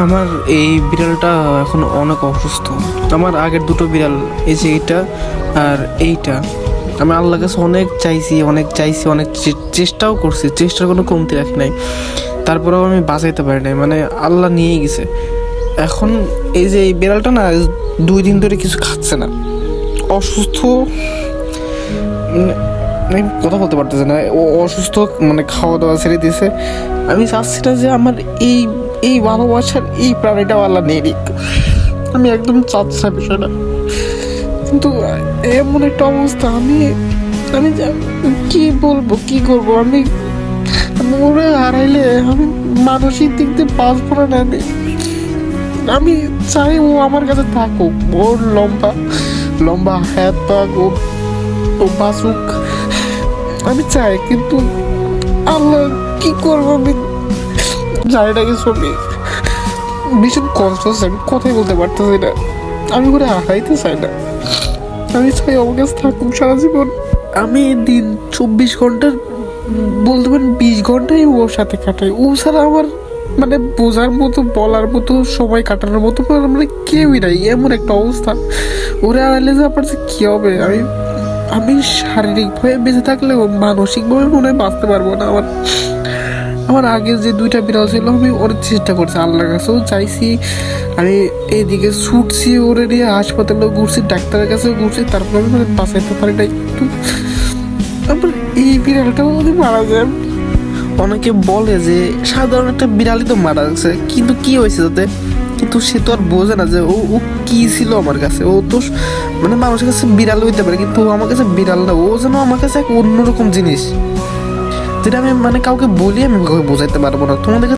আমার এই বিড়ালটা এখন অনেক অসুস্থ। আমার আগের দুটো বিড়াল, এই যে এইটা আর এইটা, আমি আল্লাহর কাছে অনেক চাইছি, অনেক চেষ্টাও করছি, চেষ্টার কোনো কমতি রাখি নাই, তারপরেও আমি বাঁচাইতে পারি নাই, মানে আল্লাহ নিয়েই গেছে। এখন এই যে এই বিড়ালটা না 2 দিন ধরে কিছু খাচ্ছে না, অসুস্থ, আমি কথা বলতে পারতেছে না, ও অসুস্থ, মানে খাওয়া দাওয়া ছেড়ে দিয়েছে। আমি চাচ্ছি না যে আমার এই এই ভালোবাসার এই প্রাণীটাও আল্লাহ নিয়ে নিক, আমি একদম চাচ্ছি না বিষয়টা, কিন্তু এমন একটা অবস্থা, আমি আমি কি বলবো, কি করবো, আমি ওরে হারাইলে আমি মানসিক দিক দিয়ে বাঁচবো না। আমি চাই ও আমার কাছে থাকুক, ওর লম্বা লম্বা হাত পাক, ও বাঁচুক, আমি চাই, কিন্তু আল্লাহ কি করবো, আমি জানি না কিছু। আমি ভীষণ কষ্ট হচ্ছে, আমি কথাই বলতে পারতেছি না, আমি করে হারাইতে চাই না, আমি চাই আমার কাছে থাকুক সারা জীবন। আমি দিন 24 ঘন্টার বলতে পারেন 20 ঘন্টাই ওর সাথে কাটাই, ও ছাড়া আমার মানে বোঝার মতো, বলার মতো, সময় কাটানোর মতো মানে কেউই নাই, এমন একটা অবস্থা। ওরে আড়াইলে যে আমার যে কী হবে, আমি আমি শারীরিকভাবে বেঁচে থাকলেও মানসিকভাবে মনে হয় বাঁচতে পারবো না। আমার আগে যে 2টা বিড়াল ছিল, আমি অনেক চেষ্টা করছি, আল্লাহর কাছেও চাইছি, আমি এইদিকে ছুটছি, ওরে নিয়ে হাসপাতালেও ঘুরছি, ডাক্তারের কাছেও ঘুরছি, তারপর আমি মানে বাঁচাইতে পারি না। একটু আমার এই বিড়ালটাও যদি মারা যায়, অনেকে বলে যে সাধারণ একটা বিড়ালই তো মারা গেছে, কিন্তু কি হয়েছে তাতে, কিন্তু সে তো আর বোঝে না যে ও ও কি ছিল আমার কাছে। ও তো মানে মানুষের কাছে বিড়াল হইতে পারে, কিন্তু ও আমার কাছে বিড়াল না, ও যেন আমার কাছে এক অন্যরকম জিনিস, যেটা আমি মানে কাউকে বলি আমি কাউকে বোঝাইতে পারবো না। তোমাদের